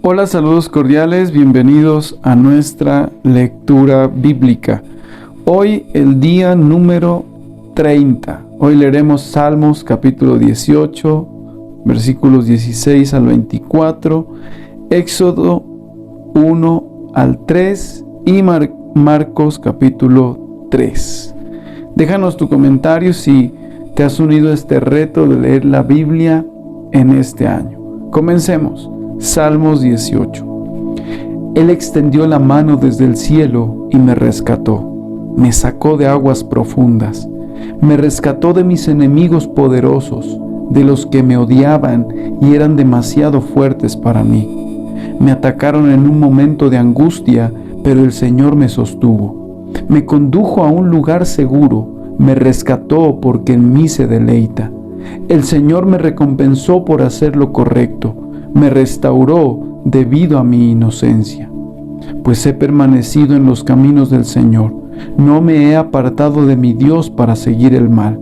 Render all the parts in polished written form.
Hola, saludos cordiales, bienvenidos a nuestra lectura bíblica. Hoy el día número 30. Hoy leeremos Salmos capítulo 18, versículos 16 al 24, Éxodo 1 al 3 y Marcos capítulo 3. Déjanos tu comentario si te has unido a este reto de leer la Biblia en este año. Comencemos. Salmos 18. Él extendió la mano desde el cielo y me rescató. Me sacó de aguas profundas. Me rescató de mis enemigos poderosos, de los que me odiaban y eran demasiado fuertes para mí. Me atacaron en un momento de angustia, pero el Señor me sostuvo. Me condujo a un lugar seguro. Me rescató porque en mí se deleita. El Señor me recompensó por hacer lo correcto. Me restauró debido a mi inocencia. Pues he permanecido en los caminos del Señor. No me he apartado de mi Dios para seguir el mal.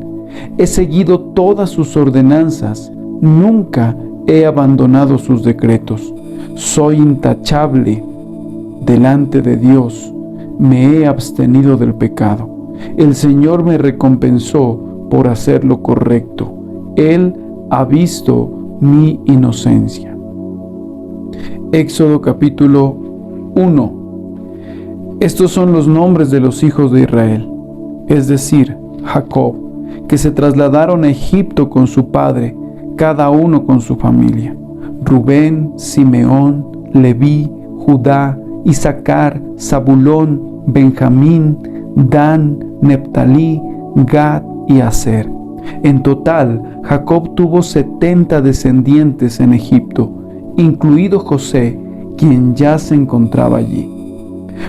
He seguido todas sus ordenanzas. Nunca he abandonado sus decretos. Soy intachable delante de Dios. Me he abstenido del pecado. El Señor me recompensó por hacer lo correcto. Él ha visto mi inocencia. Éxodo capítulo 1. Estos son los nombres de los hijos de Israel, es decir, Jacob, que se trasladaron a Egipto con su padre, cada uno con su familia: Rubén, Simeón, Leví, Judá, Isaacar, Zabulón, Benjamín, Dan, Neftalí, Gad y Aser. En total, Jacob tuvo 70 descendientes en Egipto, incluido José, quien ya se encontraba allí.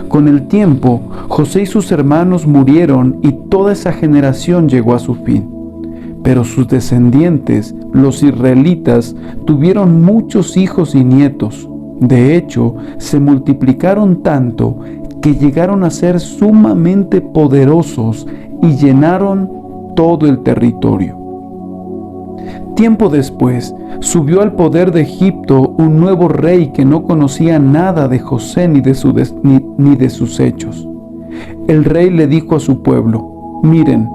Con el tiempo, José y sus hermanos murieron y toda esa generación llegó a su fin. Pero sus descendientes, los israelitas, tuvieron muchos hijos y nietos. De hecho, se multiplicaron tanto que llegaron a ser sumamente poderosos y llenaron todo el territorio. Tiempo después, subió al poder de Egipto un nuevo rey que no conocía nada de José ni de sus hechos. El rey le dijo a su pueblo: miren,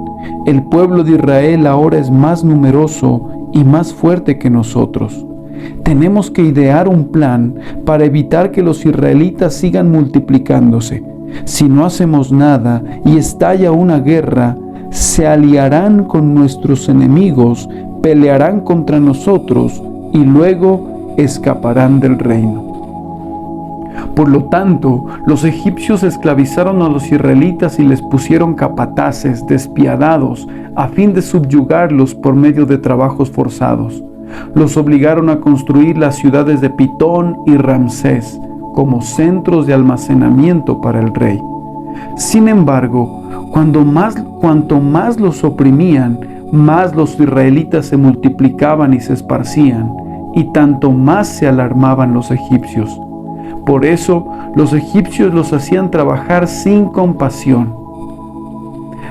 el pueblo de Israel ahora es más numeroso y más fuerte que nosotros. Tenemos que idear un plan para evitar que los israelitas sigan multiplicándose. Si no hacemos nada y estalla una guerra, se aliarán con nuestros enemigos, pelearán contra nosotros y luego escaparán del reino. Por lo tanto, los egipcios esclavizaron a los israelitas y les pusieron capataces despiadados a fin de subyugarlos por medio de trabajos forzados. Los obligaron a construir las ciudades de Pitón y Ramsés como centros de almacenamiento para el rey. Sin embargo, cuanto más los oprimían, más los israelitas se multiplicaban y se esparcían, y tanto más se alarmaban los egipcios. Por eso los egipcios los hacían trabajar sin compasión.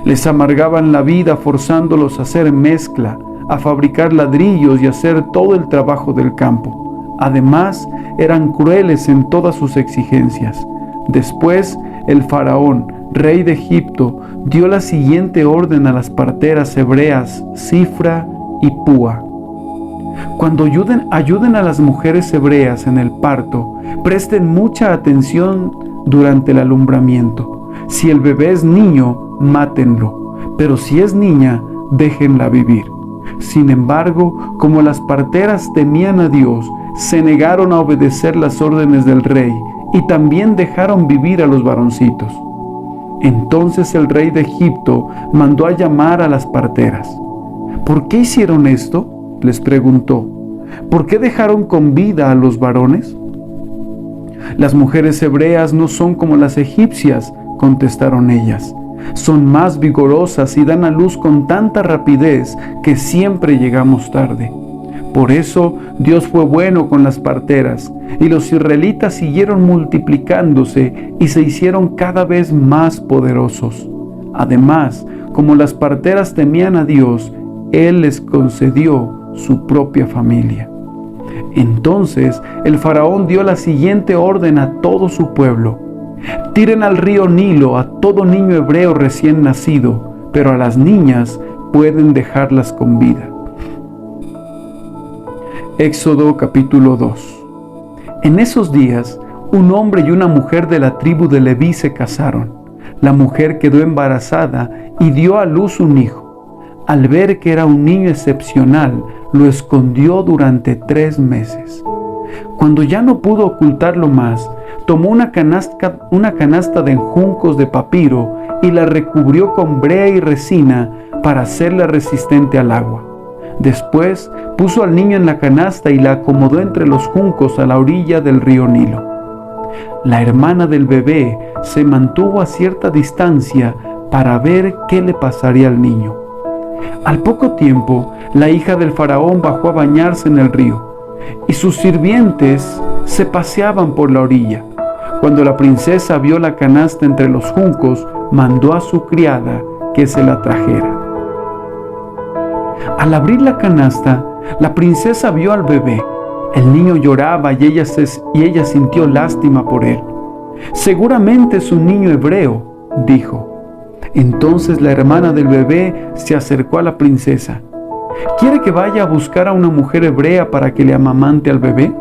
Les amargaban la vida forzándolos a hacer mezcla, a fabricar ladrillos y a hacer todo el trabajo del campo. Además, eran crueles en todas sus exigencias. Después, el faraón, rey de Egipto, dio la siguiente orden a las parteras hebreas Sifra y Púa: cuando ayuden a las mujeres hebreas en el parto, presten mucha atención durante el alumbramiento. Si el bebé es niño, mátenlo, pero si es niña, déjenla vivir. Sin embargo, como las parteras temían a Dios, se negaron a obedecer las órdenes del rey y también dejaron vivir a los varoncitos. Entonces el rey de Egipto mandó a llamar a las parteras. ¿Por qué hicieron esto?, les preguntó. ¿Por qué dejaron con vida a los varones? Las mujeres hebreas no son como las egipcias, contestaron ellas. Son más vigorosas y dan a luz con tanta rapidez que siempre llegamos tarde. Por eso Dios fue bueno con las parteras, y los israelitas siguieron multiplicándose y se hicieron cada vez más poderosos. Además, como las parteras temían a Dios, Él les concedió su propia familia. Entonces el faraón dio la siguiente orden a todo su pueblo: tiren al río Nilo a todo niño hebreo recién nacido, pero a las niñas pueden dejarlas con vida. Éxodo capítulo 2. En esos días, un hombre y una mujer de la tribu de Leví se casaron. La mujer quedó embarazada y dio a luz un hijo. Al ver que era un niño excepcional, lo escondió durante 3 meses. Cuando ya no pudo ocultarlo más, tomó una canasta de juncos de papiro y la recubrió con brea y resina para hacerla resistente al agua. Después puso al niño en la canasta y la acomodó entre los juncos a la orilla del río Nilo. La hermana del bebé se mantuvo a cierta distancia para ver qué le pasaría al niño. Al poco tiempo, la hija del faraón bajó a bañarse en el río, y sus sirvientes se paseaban por la orilla. Cuando la princesa vio la canasta entre los juncos, mandó a su criada que se la trajera. Al abrir la canasta, la princesa vio al bebé. El niño lloraba y ella sintió lástima por él. «Seguramente es un niño hebreo», dijo. Entonces la hermana del bebé se acercó a la princesa. «¿Quiere que vaya a buscar a una mujer hebrea para que le amamante al bebé?»,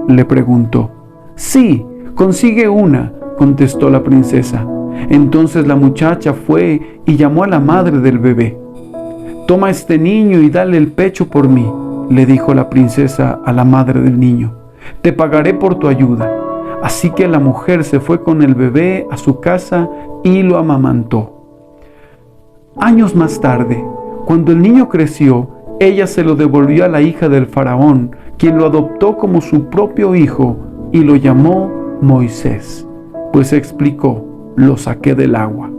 le preguntó. «Sí, consigue una», contestó la princesa. Entonces la muchacha fue y llamó a la madre del bebé. «Toma este niño y dale el pecho por mí», le dijo la princesa a la madre del niño. «Te pagaré por tu ayuda». Así que la mujer se fue con el bebé a su casa y lo amamantó. Años más tarde, cuando el niño creció, ella se lo devolvió a la hija del faraón, quien lo adoptó como su propio hijo y lo llamó Moisés, pues explicó: «Lo saqué del agua».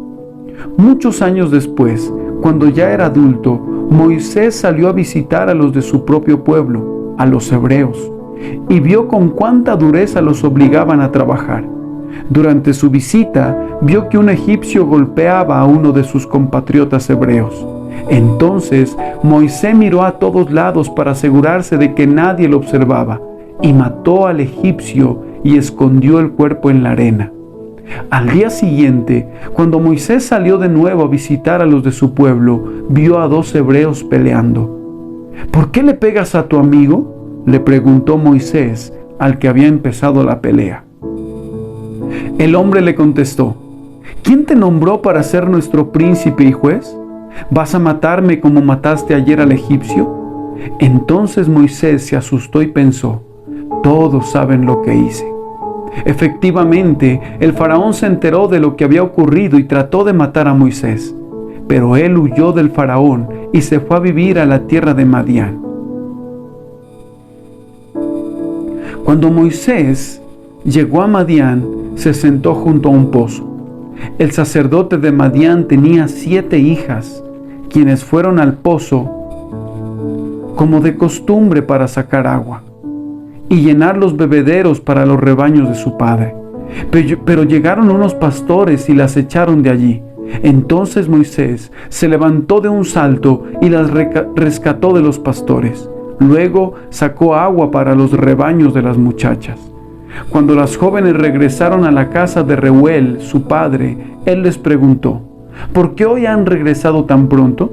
Muchos años después, cuando ya era adulto, Moisés salió a visitar a los de su propio pueblo, a los hebreos, y vio con cuánta dureza los obligaban a trabajar. Durante su visita, vio que un egipcio golpeaba a uno de sus compatriotas hebreos. Entonces, Moisés miró a todos lados para asegurarse de que nadie lo observaba, y mató al egipcio y escondió el cuerpo en la arena. Al día siguiente, cuando Moisés salió de nuevo a visitar a los de su pueblo, vio a 2 hebreos peleando. «¿Por qué le pegas a tu amigo?», le preguntó Moisés al que había empezado la pelea. El hombre le contestó: «¿Quién te nombró para ser nuestro príncipe y juez? ¿Vas a matarme como mataste ayer al egipcio?». Entonces Moisés se asustó y pensó: «Todos saben lo que hice». Efectivamente, el faraón se enteró de lo que había ocurrido y trató de matar a Moisés, pero él huyó del faraón y se fue a vivir a la tierra de Madián. Cuando Moisés llegó a Madián, se sentó junto a un pozo. El sacerdote de Madián tenía 7 hijas, quienes fueron al pozo como de costumbre para sacar agua y llenar los bebederos para los rebaños de su padre. Pero llegaron unos pastores y las echaron de allí. Entonces Moisés se levantó de un salto y las rescató de los pastores. Luego sacó agua para los rebaños de las muchachas. Cuando las jóvenes regresaron a la casa de Reuel, su padre, él les preguntó: «¿Por qué hoy han regresado tan pronto?».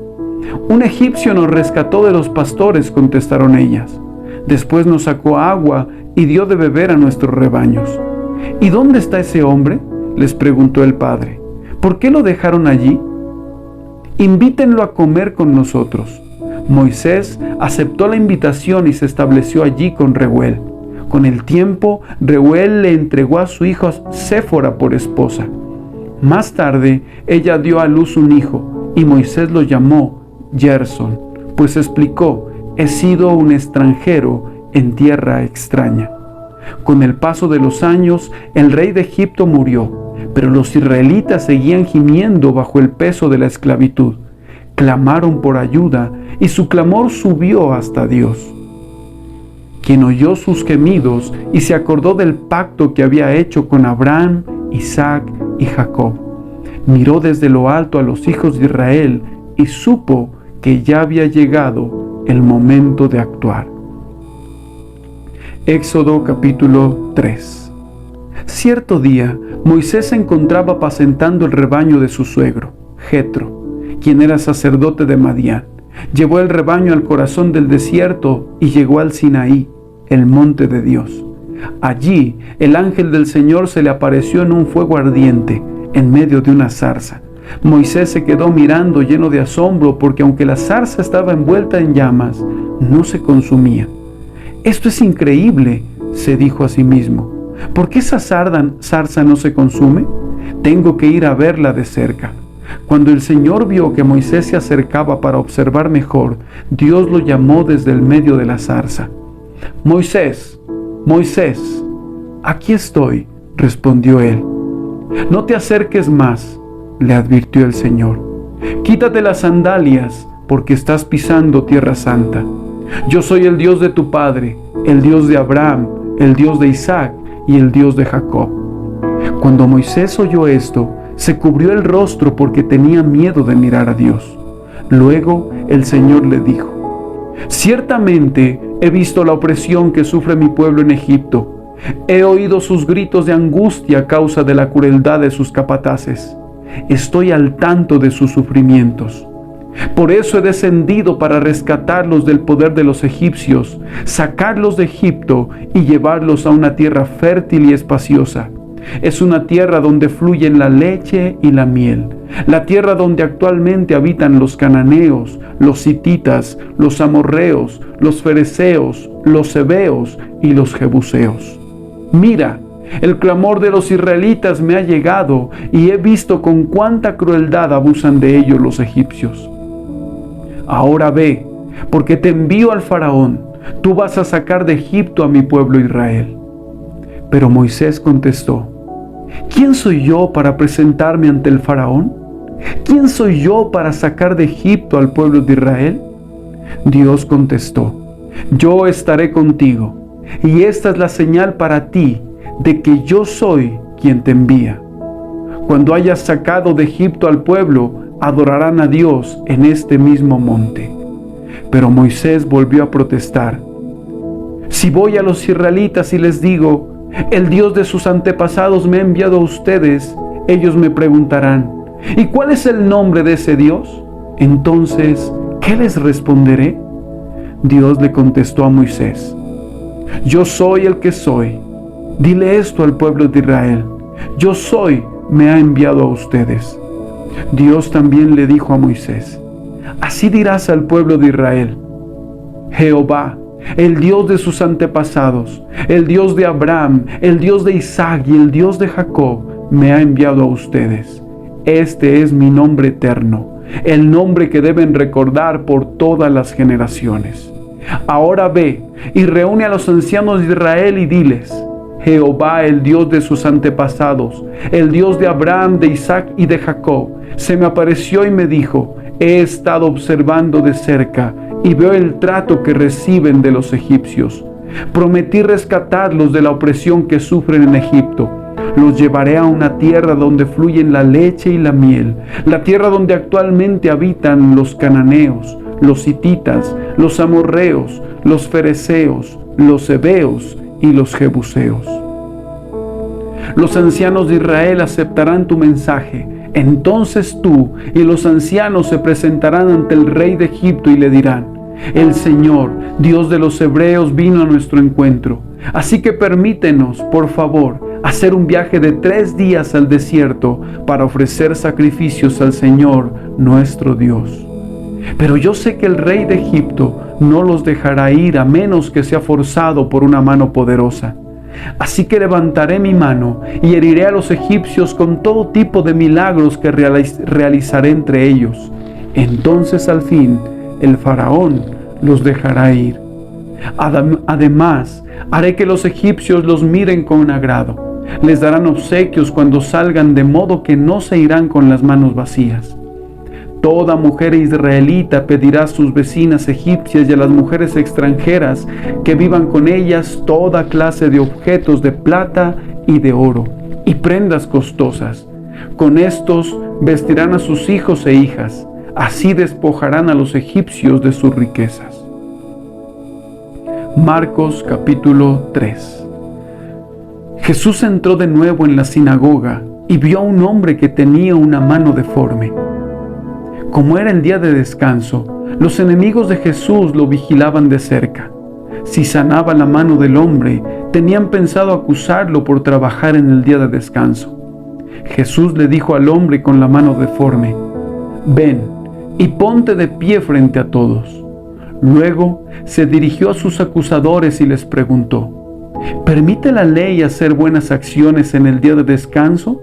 «Un egipcio nos rescató de los pastores», contestaron ellas. «Después nos sacó agua y dio de beber a nuestros rebaños». «¿Y dónde está ese hombre?», les preguntó el padre. «¿Por qué lo dejaron allí? Invítenlo a comer con nosotros». Moisés aceptó la invitación y se estableció allí con Reuel. Con el tiempo, Reuel le entregó a su hija Séfora por esposa. Más tarde, ella dio a luz un hijo y Moisés lo llamó Gerson, pues explicó: «He sido un extranjero en tierra extraña». Con el paso de los años, el rey de Egipto murió, pero los israelitas seguían gimiendo bajo el peso de la esclavitud. Clamaron por ayuda y su clamor subió hasta Dios, quien oyó sus gemidos y se acordó del pacto que había hecho con Abraham, Isaac y Jacob. Miró desde lo alto a los hijos de Israel y supo que ya había llegado el momento de actuar. Éxodo capítulo 3. Cierto día, Moisés se encontraba apacentando el rebaño de su suegro, Jetro, quien era sacerdote de Madián. Llevó el rebaño al corazón del desierto y llegó al Sinaí, el monte de Dios. Allí, el ángel del Señor se le apareció en un fuego ardiente, en medio de una zarza. Moisés se quedó mirando lleno de asombro porque aunque la zarza estaba envuelta en llamas, no se consumía. «Esto es increíble», se dijo a sí mismo. «¿Por qué esa zarza no se consume? Tengo que ir a verla de cerca». Cuando el Señor vio que Moisés se acercaba para observar mejor, Dios lo llamó desde el medio de la zarza. «Moisés, Moisés». «Aquí estoy», respondió él. «No te acerques más», le advirtió el Señor. «Quítate las sandalias, porque estás pisando tierra santa. Yo soy el Dios de tu padre, el Dios de Abraham, el Dios de Isaac y el Dios de Jacob». Cuando Moisés oyó esto, se cubrió el rostro porque tenía miedo de mirar a Dios. Luego el Señor le dijo: «Ciertamente he visto la opresión que sufre mi pueblo en Egipto. He oído sus gritos de angustia a causa de la crueldad de sus capataces. Estoy al tanto de sus sufrimientos. Por eso he descendido para rescatarlos del poder de los egipcios, sacarlos de Egipto y llevarlos a una tierra fértil y espaciosa. Es una tierra donde fluyen la leche y la miel, la tierra donde actualmente habitan los cananeos, los hititas, los amorreos, los fereceos, los heveos y los jebuseos. Mira, el clamor de los israelitas me ha llegado y he visto con cuánta crueldad abusan de ellos los egipcios. Ahora ve, porque te envío al faraón, tú vas a sacar de Egipto a mi pueblo Israel». Pero Moisés contestó: «¿Quién soy yo para presentarme ante el faraón? ¿Quién soy yo para sacar de Egipto al pueblo de Israel?». Dios contestó: «Yo estaré contigo, y esta es la señal para ti de que yo soy quien te envía. Cuando hayas sacado de Egipto al pueblo, adorarán a Dios en este mismo monte». Pero Moisés volvió a protestar: «Si voy a los israelitas y les digo, el Dios de sus antepasados me ha enviado a ustedes, ellos me preguntarán, ¿y cuál es el nombre de ese Dios? Entonces, ¿qué les responderé?». Dios le contestó a Moisés: «Yo soy el que soy. Dile esto al pueblo de Israel: yo soy, me ha enviado a ustedes». Dios también le dijo a Moisés: «Así dirás al pueblo de Israel: Jehová, el Dios de sus antepasados, el Dios de Abraham, el Dios de Isaac y el Dios de Jacob, me ha enviado a ustedes. Este es mi nombre eterno, el nombre que deben recordar por todas las generaciones. Ahora ve y reúne a los ancianos de Israel y diles: Jehová, el Dios de sus antepasados, el Dios de Abraham, de Isaac y de Jacob, se me apareció y me dijo: he estado observando de cerca y veo el trato que reciben de los egipcios. Prometí rescatarlos de la opresión que sufren en Egipto. Los llevaré a una tierra donde fluyen la leche y la miel, la tierra donde actualmente habitan los cananeos, los hititas, los amorreos, los fereceos, los heveos y los jebuseos. Los ancianos de Israel aceptarán tu mensaje. Entonces tú y los ancianos se presentarán ante el rey de Egipto y le dirán: el Señor, Dios de los hebreos, vino a nuestro encuentro. Así que permítenos, por favor, hacer un viaje de 3 días al desierto para ofrecer sacrificios al Señor, nuestro Dios. Pero yo sé que el rey de Egipto no los dejará ir a menos que sea forzado por una mano poderosa. Así que levantaré mi mano y heriré a los egipcios con todo tipo de milagros que realizaré entre ellos. Entonces al fin el faraón los dejará ir. Además, haré que los egipcios los miren con agrado. Les darán obsequios cuando salgan, de modo que no se irán con las manos vacías. Toda mujer israelita pedirá a sus vecinas egipcias y a las mujeres extranjeras que vivan con ellas toda clase de objetos de plata y de oro y prendas costosas. Con estos vestirán a sus hijos e hijas. Así despojarán a los egipcios de sus riquezas. Marcos capítulo 3. Jesús entró de nuevo en la sinagoga y vio a un hombre que tenía una mano deforme. Como era el día de descanso, los enemigos de Jesús lo vigilaban de cerca. Si sanaba la mano del hombre, tenían pensado acusarlo por trabajar en el día de descanso. Jesús le dijo al hombre con la mano deforme: «Ven y ponte de pie frente a todos». Luego se dirigió a sus acusadores y les preguntó: ¿permite la ley hacer buenas acciones en el día de descanso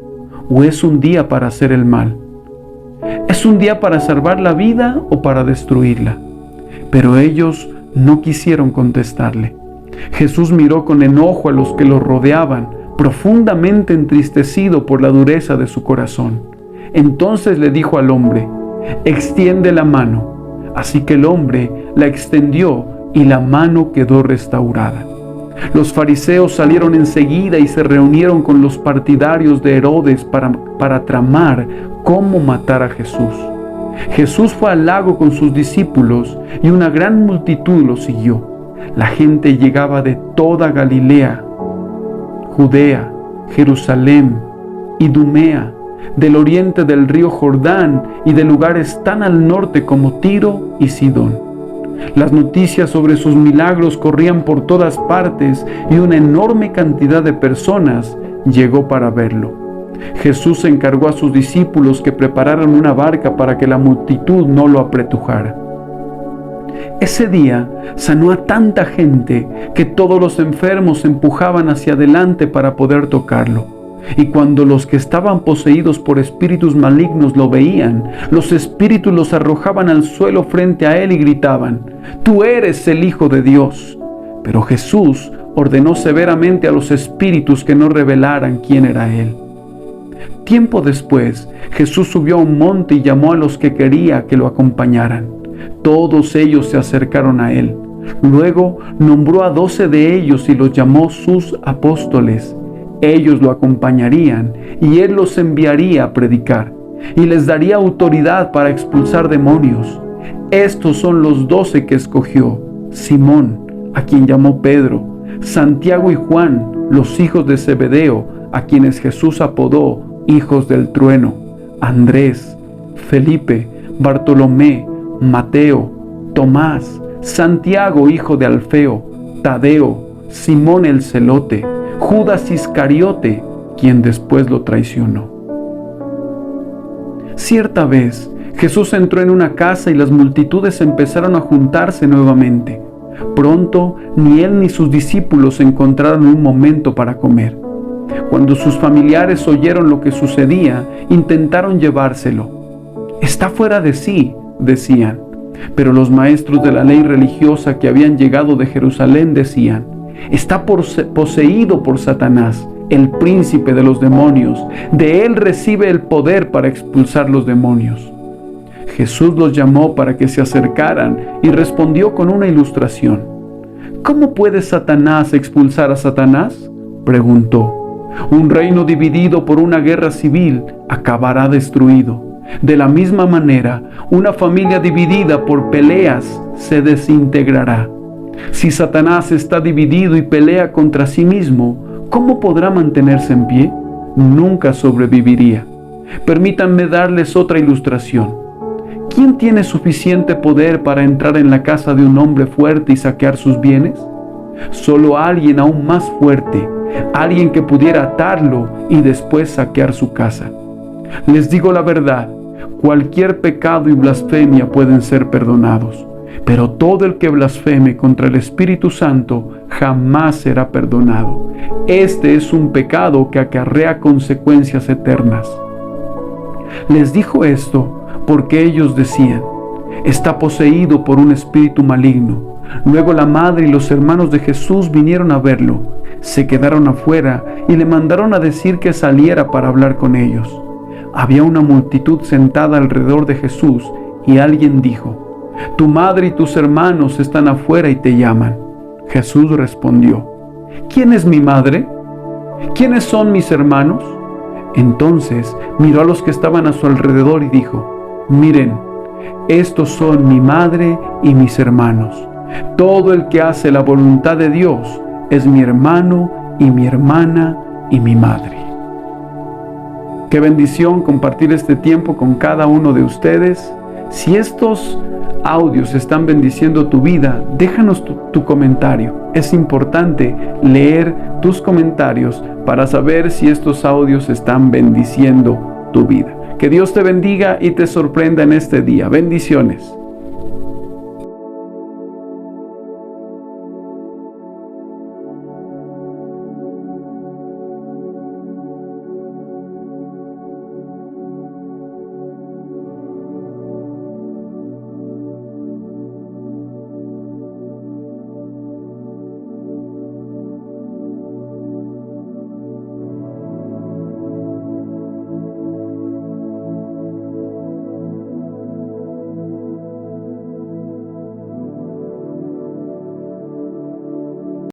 o es un día para hacer el mal? ¿Es un día para salvar la vida o para destruirla? Pero ellos no quisieron contestarle. Jesús miró con enojo a los que lo rodeaban, profundamente entristecido por la dureza de su corazón. Entonces le dijo al hombre: «Extiende la mano». Así que el hombre la extendió y la mano quedó restaurada. Los fariseos salieron enseguida y se reunieron con los partidarios de Herodes para tramar cómo matar a Jesús. Jesús fue al lago con sus discípulos y una gran multitud lo siguió. La gente llegaba de toda Galilea, Judea, Jerusalén, Idumea, del oriente del río Jordán y de lugares tan al norte como Tiro y Sidón. Las noticias sobre sus milagros corrían por todas partes y una enorme cantidad de personas llegó para verlo. Jesús encargó a sus discípulos que prepararan una barca para que la multitud no lo apretujara. Ese día sanó a tanta gente que todos los enfermos se empujaban hacia adelante para poder tocarlo. Y cuando los que estaban poseídos por espíritus malignos lo veían, los espíritus los arrojaban al suelo frente a él y gritaban: «Tú eres el Hijo de Dios». Pero Jesús ordenó severamente a los espíritus que no revelaran quién era él. Tiempo después, Jesús subió a un monte y llamó a los que quería que lo acompañaran. Todos ellos se acercaron a él. Luego nombró a 12 de ellos y los llamó sus apóstoles. Ellos lo acompañarían y él los enviaría a predicar y les daría autoridad para expulsar demonios. Estos son los 12 que escogió: Simón, a quien llamó Pedro, Santiago y Juan, los hijos de Zebedeo, a quienes Jesús apodó hijos del trueno, Andrés, Felipe, Bartolomé, Mateo, Tomás, Santiago hijo de Alfeo, Tadeo, Simón el celote, Judas Iscariote, quien después lo traicionó. Cierta vez, Jesús entró en una casa y las multitudes empezaron a juntarse nuevamente. Pronto, ni él ni sus discípulos encontraron un momento para comer. Cuando sus familiares oyeron lo que sucedía, intentaron llevárselo. «Está fuera de sí», decían. Pero los maestros de la ley religiosa que habían llegado de Jerusalén decían: «Está poseído por Satanás, el príncipe de los demonios. De él recibe el poder para expulsar los demonios». Jesús los llamó para que se acercaran y respondió con una ilustración. «¿Cómo puede Satanás expulsar a Satanás?», preguntó. «Un reino dividido por una guerra civil acabará destruido. De la misma manera, una familia dividida por peleas se desintegrará. Si Satanás está dividido y pelea contra sí mismo, ¿cómo podrá mantenerse en pie? Nunca sobreviviría». Permítanme darles otra ilustración. ¿Quién tiene suficiente poder para entrar en la casa de un hombre fuerte y saquear sus bienes? Solo alguien aún más fuerte, alguien que pudiera atarlo y después saquear su casa. Les digo la verdad, cualquier pecado y blasfemia pueden ser perdonados, pero todo el que blasfeme contra el Espíritu Santo jamás será perdonado. Este es un pecado que acarrea consecuencias eternas. Les dijo esto porque ellos decían: «Está poseído por un espíritu maligno». Luego la madre y los hermanos de Jesús vinieron a verlo. Se quedaron afuera y le mandaron a decir que saliera para hablar con ellos. Había una multitud sentada alrededor de Jesús y alguien dijo: «Tu madre y tus hermanos están afuera y te llaman». Jesús respondió: «¿Quién es mi madre? ¿Quiénes son mis hermanos?». Entonces miró a los que estaban a su alrededor y dijo: «Miren, estos son mi madre y mis hermanos. Todo el que hace la voluntad de Dios es mi hermano y mi hermana y mi madre. Qué bendición compartir este tiempo con cada uno de ustedes. Si estos audios están bendiciendo tu vida, déjanos tu comentario. Es importante leer tus comentarios para saber si estos audios están bendiciendo tu vida. Que Dios te bendiga y te sorprenda en este día. Bendiciones.